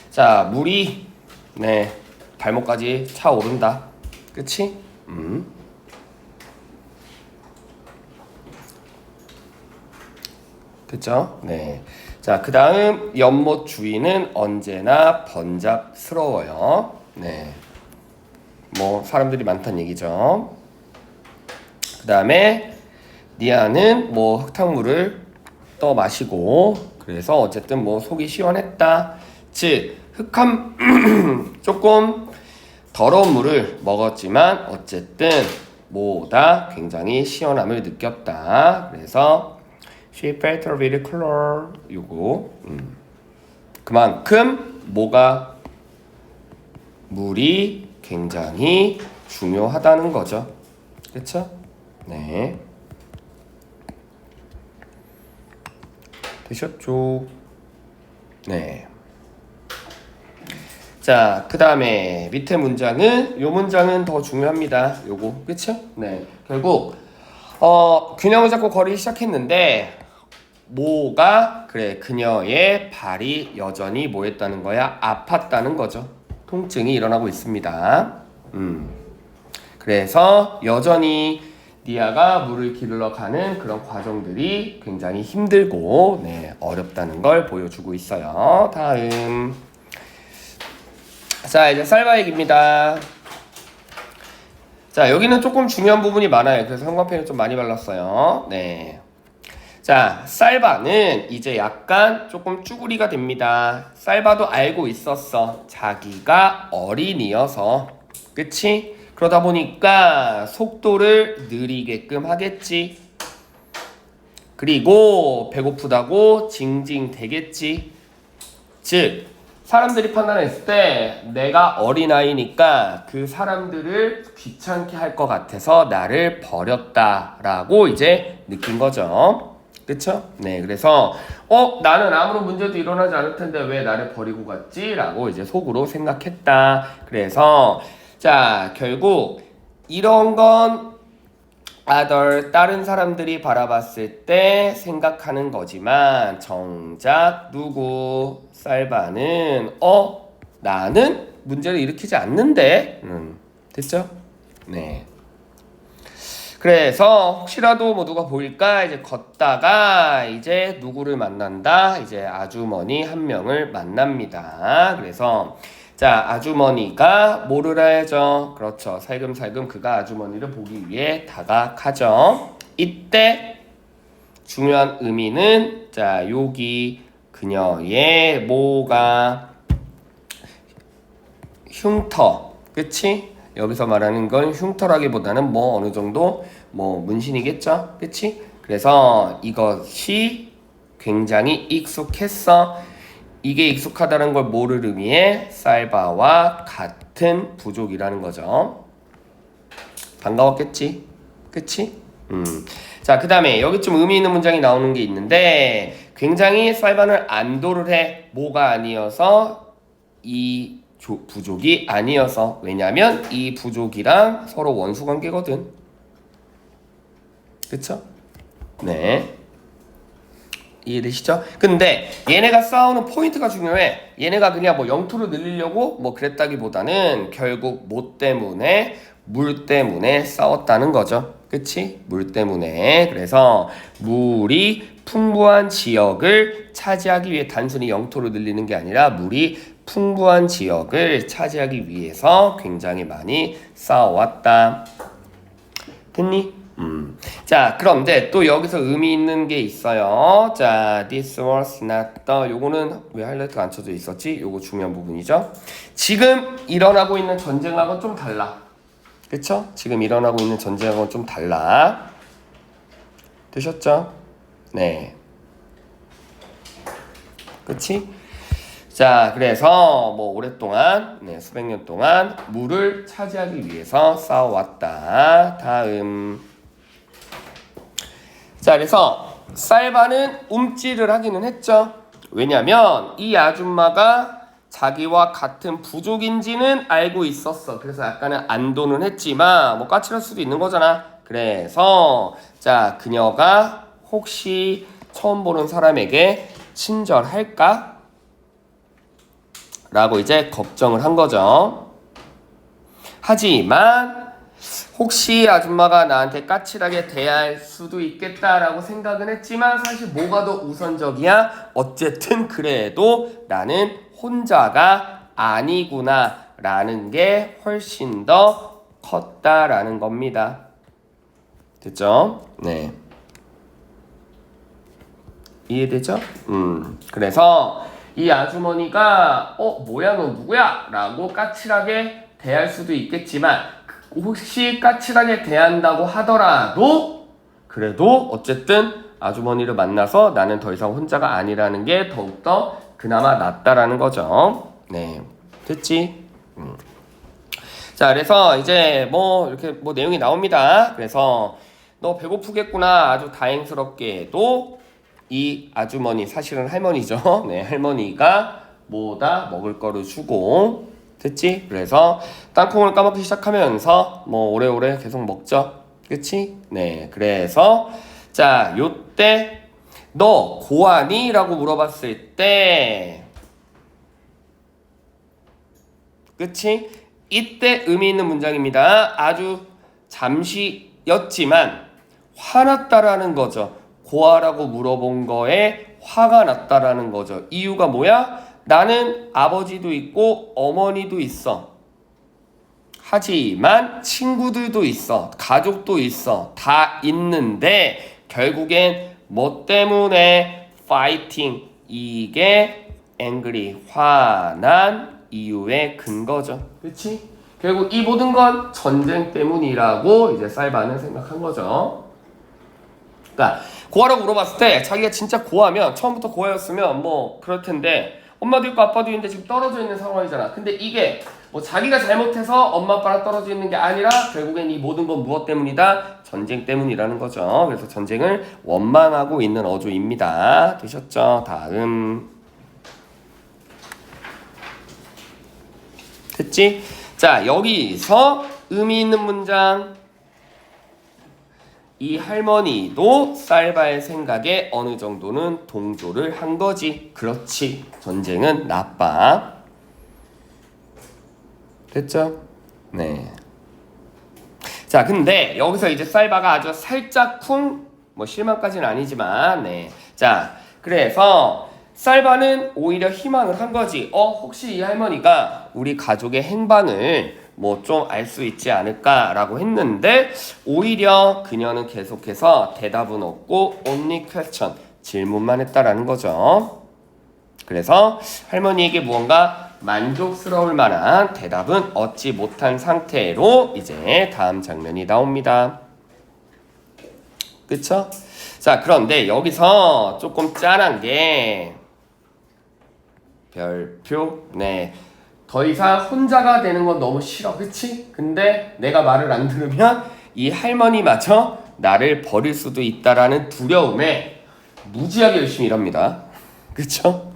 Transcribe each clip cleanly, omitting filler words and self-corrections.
자, 물이 네 발목까지 차오른다. 그치? 됐죠? 네. 자, 그 다음 연못 주위는 언제나 번잡스러워요. 네. 뭐 사람들이 많다는 얘기죠. 그 다음에 니아는 뭐 흙탕물을 떠 마시고 그래서 어쨌든 뭐 속이 시원했다. 즉 흙한 조금 더러운 물을 먹었지만 어쨌든 뭐다 굉장히 시원함을 느꼈다. 그래서 she felt really clear. 요거 그만큼 뭐가 물이 굉장히 중요하다는 거죠. 그쵸? 네. 되셨죠? 네. 자, 그 다음에 밑에 문장은 요 문장은 더 중요합니다. 요거 그쵸? 네. 결국 균형을 잡고 걸기 시작했는데 뭐가 그래 그녀의 발이 여전히 뭐했다는 거야? 아팠다는 거죠. 통증이 일어나고 있습니다. 그래서 여전히 니아가 물을 기르러 가는 그런 과정들이 굉장히 힘들고 네, 어렵다는 걸 보여주고 있어요. 다음 자 이제 쌀바 얘기입니다. 자 여기는 조금 중요한 부분이 많아요. 그래서 형광펜을 좀 많이 발랐어요. 네. 자 쌀바는 이제 약간 조금 쭈구리가 됩니다. 쌀바도 알고 있었어. 자기가 어린이여서 그치? 그러다 보니까 속도를 느리게끔 하겠지. 그리고 배고프다고 징징대겠지. 즉 사람들이 판단했을 때 내가 어린아이니까 그 사람들을 귀찮게 할 것 같아서 나를 버렸다라고 이제 느낀 거죠. 그쵸? 네, 그래서 나는 아무런 문제도 일어나지 않을 텐데 왜 나를 버리고 갔지? 라고 이제 속으로 생각했다. 그래서 자, 결국 이런 건 다른 사람들이 바라봤을 때 생각하는 거지만 정작 누구 쌀바는 나는 문제를 일으키지 않는데 됐죠? 네. 그래서 혹시라도 뭐 누가 보일까 이제 걷다가 이제 누구를 만난다 이제 아주머니 한 명을 만납니다. 그래서 자 아주머니가 뭐를 해야죠? 그렇죠. 살금살금 그가 아주머니를 보기 위해 다가가죠. 이때 중요한 의미는 자 여기 그녀의 뭐가 흉터 그치? 여기서 말하는 건 흉터라기보다는 뭐 어느 정도 뭐 문신이겠죠? 그치? 그래서 이것이 굉장히 익숙했어. 이게 익숙하다는 걸 뭐를 의미해? 쌀바와 같은 부족이라는 거죠. 반가웠겠지? 그치? 자, 그 다음에 여기 좀 의미 있는 문장이 나오는 게 있는데 굉장히 쌀바는 안도를 해. 뭐가 아니어서 이 부족이 아니어서 왜냐면 이 부족이랑 서로 원수 관계거든. 그쵸? 네. 이해되시죠? 근데 얘네가 싸우는 포인트가 중요해. 얘네가 그냥 뭐 영토를 늘리려고 뭐 그랬다기보다는 결국 뭐 때문에 물 때문에 싸웠다는 거죠. 그치? 물 때문에. 그래서 물이 풍부한 지역을 차지하기 위해 단순히 영토를 늘리는 게 아니라 물이 풍부한 지역을 차지하기 위해서 굉장히 많이 싸워왔다. 됐니? 자, 그런데 또 여기서 의미 있는 게 있어요. 자, this was not the 요거는 왜 하이라이트가 안 쳐져 있었지? 요거 중요한 부분이죠. 지금 일어나고 있는 전쟁하고는 좀 달라. 그쵸? 지금 일어나고 있는 전쟁하고는 좀 달라. 되셨죠? 네. 그치? 자, 그래서 뭐 오랫동안 수백 년 동안 물을 차지하기 위해서 싸워왔다. 다음. 자, 그래서 쌀바는 움찔을 하기는 했죠. 왜냐면 이 아줌마가 자기와 같은 부족인지는 알고 있었어. 그래서 약간은 안도는 했지만 뭐 까칠할 수도 있는 거잖아. 그래서 자, 그녀가 혹시 처음 보는 사람에게 친절할까? 라고 이제 걱정을 한 거죠. 하지만 혹시 아줌마가 나한테 까칠하게 대할 수도 있겠다라고 생각은 했지만 사실 뭐가 더 우선적이야? 어쨌든 그래도 나는 혼자가 아니구나 라는 게 훨씬 더 컸다라는 겁니다. 됐죠? 네. 이해되죠? 그래서 이 아주머니가 뭐야 너 누구야? 라고 까칠하게 대할 수도 있겠지만 혹시 까칠하게 대한다고 하더라도 그래도 어쨌든 아주머니를 만나서 나는 더 이상 혼자가 아니라는 게 더욱더 그나마 낫다라는 거죠. 네. 됐지? 자, 그래서 이제 뭐 이렇게 뭐 내용이 나옵니다. 그래서 너 배고프겠구나. 아주 다행스럽게도 이 아주머니, 사실은 할머니죠. 네, 할머니가 뭐다 먹을 거를 주고, 됐지? 그래서 땅콩을 까먹기 시작하면서 뭐 오래오래 계속 먹죠. 그치? 네, 그래서 자, 요때 너 고아니? 라고 물어봤을 때 그치? 이때 의미 있는 문장입니다. 아주 잠시였지만 화났다라는 거죠. 고아라고 물어본 거에 화가 났다라는 거죠. 이유가 뭐야? 나는 아버지도 있고 어머니도 있어. 하지만 친구들도 있어. 가족도 있어. 다 있는데 결국엔 뭐 때문에 fighting 이게 angry 화난 이유의 근거죠. 그렇지? 결국 이 모든 건 전쟁 때문이라고 이제 살바는 생각한 거죠. 그러니까 고아라고 물어봤을 때 자기가 진짜 고아면 처음부터 고아였으면 뭐 그럴 텐데 엄마도 있고 아빠도 있는데 지금 떨어져 있는 상황이잖아. 근데 이게 뭐 자기가 잘못해서 엄마 아빠랑 떨어져 있는 게 아니라 결국엔 이 모든 건 무엇 때문이다? 전쟁 때문이라는 거죠. 그래서 전쟁을 원망하고 있는 어조입니다. 되셨죠? 다음. 됐지? 자, 여기서 의미 있는 문장. 이 할머니도 살바의 생각에 어느 정도는 동조를 한 거지. 그렇지. 전쟁은 나빠. 됐죠? 네. 자, 근데 여기서 이제 살바가 아주 살짝쿵 뭐 실망까지는 아니지만 네. 자, 그래서 살바는 오히려 희망을 한 거지. 혹시 이 할머니가 우리 가족의 행방을 뭐 좀 알 수 있지 않을까라고 했는데 오히려 그녀는 계속해서 대답은 없고 only question 질문만 했다라는 거죠. 그래서 할머니에게 무언가 만족스러울 만한 대답은 얻지 못한 상태로 이제 다음 장면이 나옵니다. 그쵸? 자, 그런데 여기서 조금 짠한 게 별표 네. 더 이상 혼자가 되는 건 너무 싫어. 그치? 근데 내가 말을 안 들으면 이 할머니마저 나를 버릴 수도 있다라는 두려움에 무지하게 열심히 일합니다. 그쵸?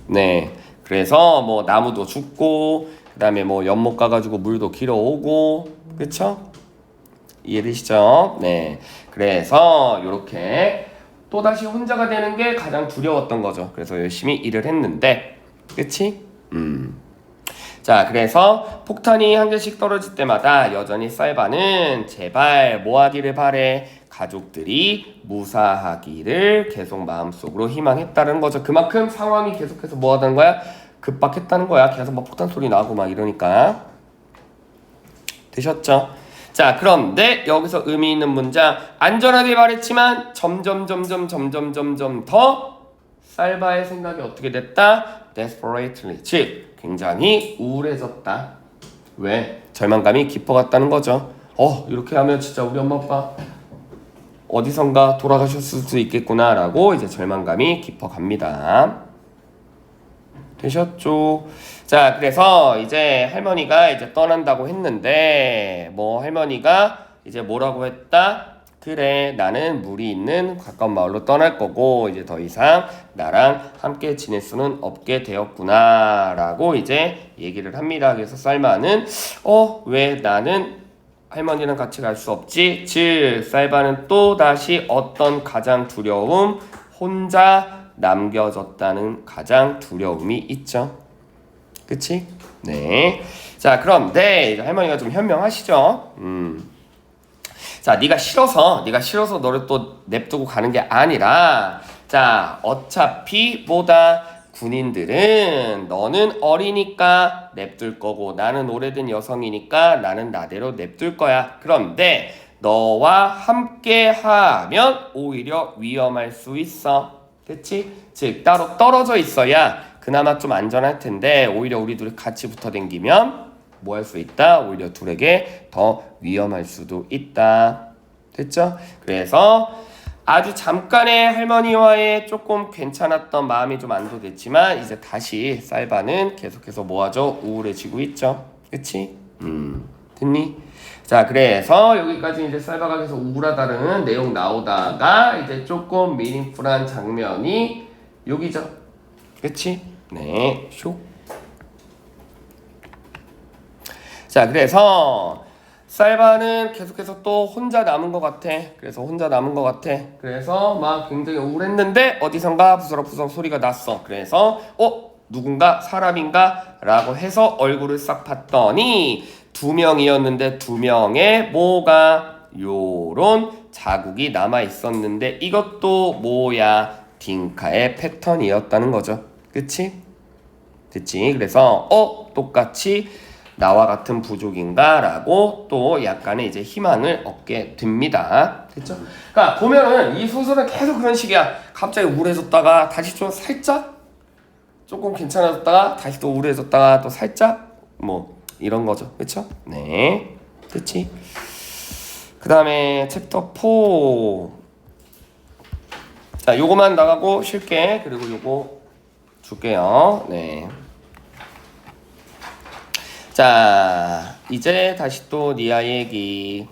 네. 그래서 뭐 나무도 줍고 그 다음에 뭐 연못 가가지고 물도 길어오고 그쵸? 이해되시죠? 네. 그래서 요렇게 또다시 혼자가 되는 게 가장 두려웠던 거죠. 그래서 열심히 일을 했는데 그치? 자, 그래서 폭탄이 한 개씩 떨어질 때마다 여전히 살바는 제발 뭐 하기를 바래? 가족들이 무사하기를 계속 마음속으로 희망했다는 거죠. 그만큼 상황이 계속해서 뭐 하다는 거야? 급박했다는 거야. 계속 막 폭탄 소리 나고 막 이러니까. 되셨죠? 자, 그런데 여기서 의미 있는 문장 안전하게 말했지만 점점 더 살바의 생각이 어떻게 됐다? desperately 즉 굉장히 우울해졌다. 왜? 절망감이 깊어갔다는 거죠. 이렇게 하면 진짜 우리 엄마 아빠 어디선가 돌아가셨을 수도 있겠구나 라고 이제 절망감이 깊어갑니다. 되셨죠? 자, 그래서 이제 할머니가 이제 떠난다고 했는데 뭐 할머니가 이제 뭐라고 했다? 그래, 나는 물이 있는 가까운 마을로 떠날 거고 이제 더 이상 나랑 함께 지낼 수는 없게 되었구나 라고 이제 얘기를 합니다. 그래서 살마는 왜 나는 할머니랑 같이 갈 수 없지? 즉 살바는 또 다시 어떤 가장 두려움? 혼자 남겨졌다는 가장 두려움이 있죠. 그치? 네. 자, 그런데 이제 할머니가 좀 현명하시죠? 자, 네가 싫어서 너를 또 냅두고 가는 게 아니라, 자, 어차피 뭐다? 군인들은 너는 어리니까 냅둘 거고 나는 오래된 여성이니까 나는 나대로 냅둘 거야. 그런데 너와 함께 하면 오히려 위험할 수 있어. 그치? 즉 따로 떨어져 있어야 그나마 좀 안전할 텐데 오히려 우리 둘이 같이 붙어 댕기면 뭐 할 수 있다? 오히려 둘에게 더 위험할 수도 있다. 됐죠? 그래서 아주 잠깐의 할머니와의 조금 괜찮았던 마음이 좀 안도됐지만 이제 다시 쌀바는 계속해서 뭐하죠? 우울해지고 있죠. 그치? 됐니? 자, 그래서 여기까지 이제 쌀바가 계속 우울하다는 내용 나오다가 이제 조금 미닝풀한 장면이 여기죠. 그치? 네, 슉. 자, 그래서 쌀바는 계속해서 또 혼자 남은 것 같아. 그래서 막 굉장히 우울했는데 어디선가 부스럭부스럭 소리가 났어. 그래서 누군가 사람인가? 라고 해서 얼굴을 싹 봤더니 2명이었는데 2명의 뭐가 요런 자국이 남아 있었는데 이것도 뭐야? 딩카의 패턴이었다는 거죠. 그치? 됐지? 그래서 똑같이 나와 같은 부족인가? 라고 또 약간의 이제 희망을 얻게 됩니다. 됐죠? 그러니까 보면은 이 소설은 계속 그런 식이야. 갑자기 우울해졌다가 다시 좀 살짝 조금 괜찮아졌다가 다시 또 우울해졌다가 또 살짝 뭐 이런 거죠. 그쵸? 네. 됐지? 그 다음에 챕터 4. 자, 요거만 나가고 쉴게. 그리고 요거 줄게요. 네. 자, 이제 다시 또 니아 얘기.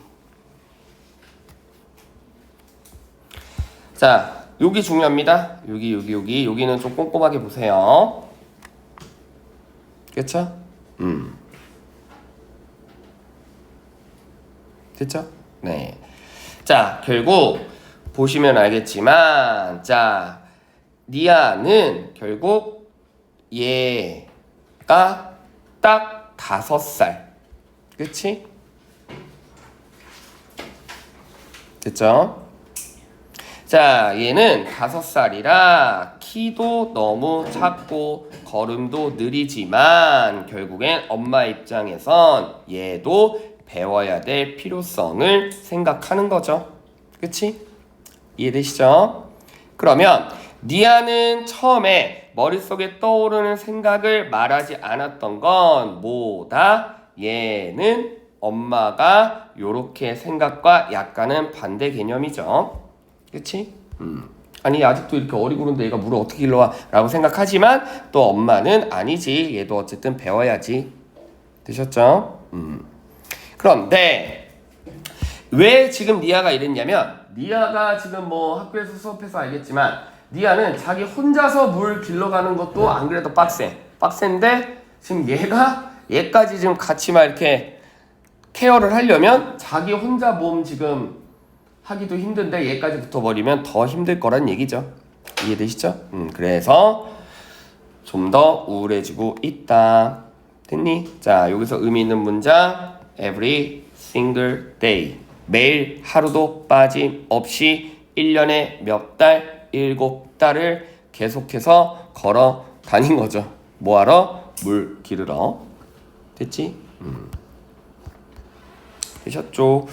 자, 여기 중요합니다. 여기는 좀 꼼꼼하게 보세요. 그쵸? 됐죠? 네. 자, 결국 보시면 알겠지만, 자, 니아는 결국 얘가 딱 5살. 그치? 됐죠? 자, 얘는 5살이라 키도 너무 작고 걸음도 느리지만 결국엔 엄마 입장에선 얘도 배워야 될 필요성을 생각하는 거죠. 그치? 이해되시죠? 그러면 니아는 처음에 머릿속에 떠오르는 생각을 말하지 않았던 건 뭐다? 얘는 엄마가 요렇게 생각과 약간은 반대 개념이죠. 그치? 아니 아직도 이렇게 어리고 그런데 얘가 물을 어떻게 길러와? 라고 생각하지만 또 엄마는 아니지. 얘도 어쨌든 배워야지. 되셨죠? 그런데 왜 지금 니아가 이랬냐면 니아가 지금 뭐 학교에서 수업해서 알겠지만 니아는 자기 혼자서 물 길러가는 것도 안 그래도 빡센데 지금 얘까지 지금 같이 막 이렇게 케어를 하려면 자기 혼자 몸 지금 하기도 힘든데 얘까지 붙어버리면 더 힘들 거란 얘기죠. 이해되시죠? 그래서 좀 더 우울해지고 있다. 됐니? 자, 여기서 의미 있는 문장 every single day. 매일 하루도 빠짐없이 1년에 몇 달? 7달을 계속해서 걸어 다닌 거죠. 뭐하러? 물 기르러. 됐지? 되셨죠?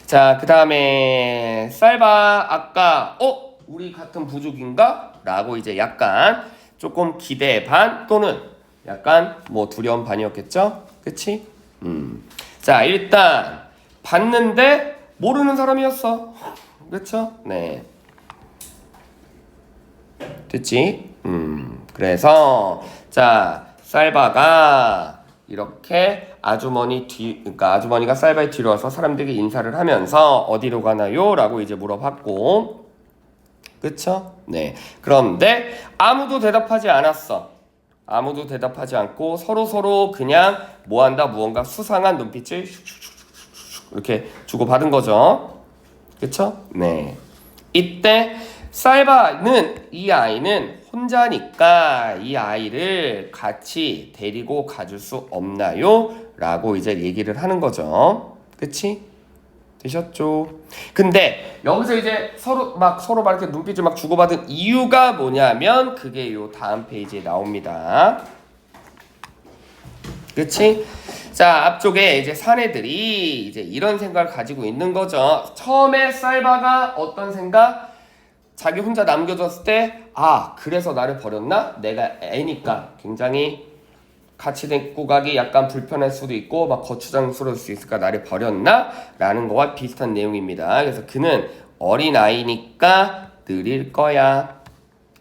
자, 그 다음에 쌀바 아까 우리 같은 부족인가? 라고 이제 약간 조금 기대 반 또는 약간 뭐 두려움 반이었겠죠? 그치? 자, 일단 봤는데 모르는 사람이었어. 그쵸? 네. 됐지? 그래서 자, 쌀바가 이렇게 그러니까 아주머니가 쌀바의 뒤로 와서 사람들에게 인사를 하면서 어디로 가나요? 라고 이제 물어봤고, 그쵸? 네. 그런데 아무도 대답하지 않았어. 아무도 대답하지 않고 서로 그냥 무언가 수상한 눈빛을 이렇게 주고받은 거죠. 그쵸? 네. 이때 쌀바는 이 아이는 혼자니까 이 아이를 같이 데리고 가줄 수 없나요? 라고 이제 얘기를 하는 거죠. 그치? 되셨죠? 근데 여기서 이제 서로 막 이렇게 눈빛을 막 주고받은 이유가 뭐냐면 그게 요 다음 페이지에 나옵니다. 그치? 자, 앞쪽에 이제 사내들이 이제 이런 생각을 가지고 있는 거죠. 처음에 쌀바가 어떤 생각? 자기 혼자 남겨졌을 때, 아, 그래서 나를 버렸나? 내가 애니까 굉장히 같이 데리고 가기 약간 불편할 수도 있고, 막 거추장스러울 수 있을까? 나를 버렸나? 라는 거와 비슷한 내용입니다. 그래서 그는 어린아이니까 느릴 거야.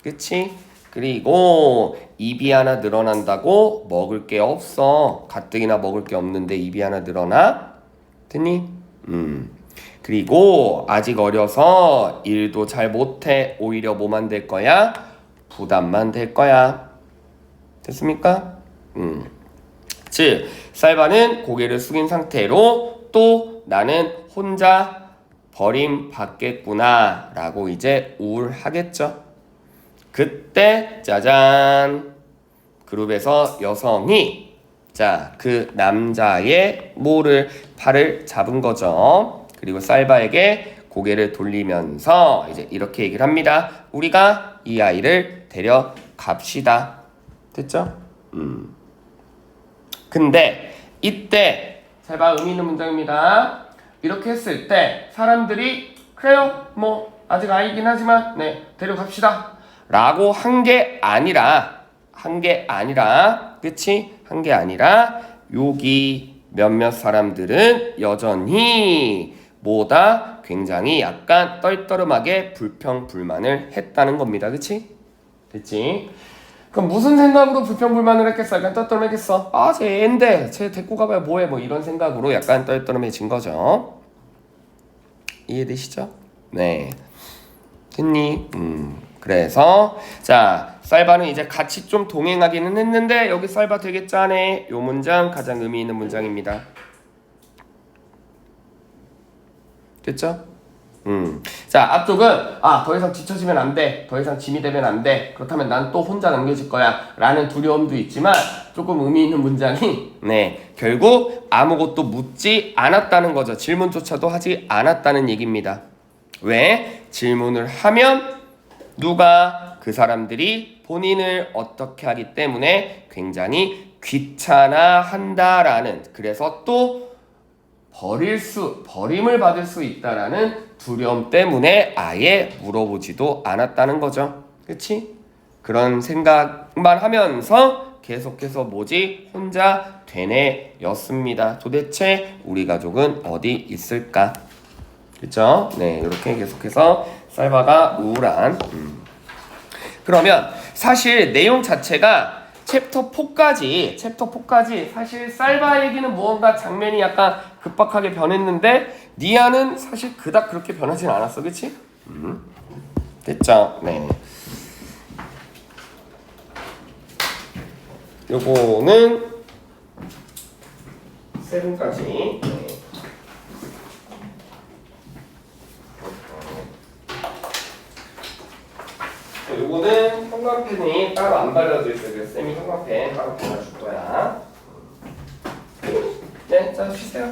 그치? 그리고 입이 하나 늘어난다고 먹을 게 없어. 가뜩이나 먹을 게 없는데 입이 하나 늘어나? 듣니? 그리고 아직 어려서 일도 잘 못해. 오히려 뭐만 될 거야? 부담만 될 거야. 됐습니까? 즉 쌀바는 고개를 숙인 상태로 또 나는 혼자 버림받겠구나 라고 이제 우울하겠죠. 그때 짜잔, 그룹에서 여성이 그 남자의 뭐를 팔을 잡은 거죠. 그리고 쌀바에게 고개를 돌리면서 이제 이렇게 얘기를 합니다. 우리가 이 아이를 데려갑시다. 됐죠? 근데 이때 쌀바 의미 있는 문장입니다. 이렇게 했을 때 사람들이 그래요, 뭐 아직 아이긴 하지만 네 데려갑시다 라고 한 게 아니라 그치? 한 게 아니라 여기 몇몇 사람들은 여전히 뭐다? 굉장히 약간 떨떠름하게 불평불만을 했다는 겁니다. 그치? 됐지? 그럼 무슨 생각으로 불평불만을 했겠어? 약간 떨떠름했겠어? 아, 쟤 애인데 쟤 데리고 가봐야 뭐해? 뭐 이런 생각으로 약간 떨떠름해진 거죠. 이해되시죠? 네. 됐니? 그래서 자 쌀바는 이제 같이 좀 동행하기는 했는데 여기 쌀바 되게 짠해. 요 문장 가장 의미 있는 문장입니다. 됐죠? 자 앞쪽은 더 이상 지쳐지면 안 돼. 더 이상 짐이 되면 안 돼. 그렇다면 난 또 혼자 남겨질 거야 라는 두려움도 있지만 조금 의미 있는 문장이 결국 아무것도 묻지 않았다는 거죠. 질문조차도 하지 않았다는 얘기입니다. 왜? 질문을 하면 누가? 그 사람들이 본인을 어떻게 하기 때문에 굉장히 귀찮아한다라는, 그래서 또 버림을 받을 수 있다라는 두려움 때문에 아예 물어보지도 않았다는 거죠. 그치? 그런 생각만 하면서 계속해서 혼자 되뇌였습니다. 도대체 우리 가족은 어디 있을까? 그쵸? 네, 이렇게 계속해서 쌀바가 우울한. 그러면 사실 내용 자체가 챕터 4까지 사실 쌀바 얘기는 무언가 장면이 약간 급박하게 변했는데 니아는 사실 그닥 그렇게 변하진 않았어. 그치? 됐죠? 네. 요거는 7까지. 네. 요거는 형광펜이 따로 안 발라져 있어요. 그래서 쌤이 형광펜 따로 발라줄 거야. 네, 자 쉬세요.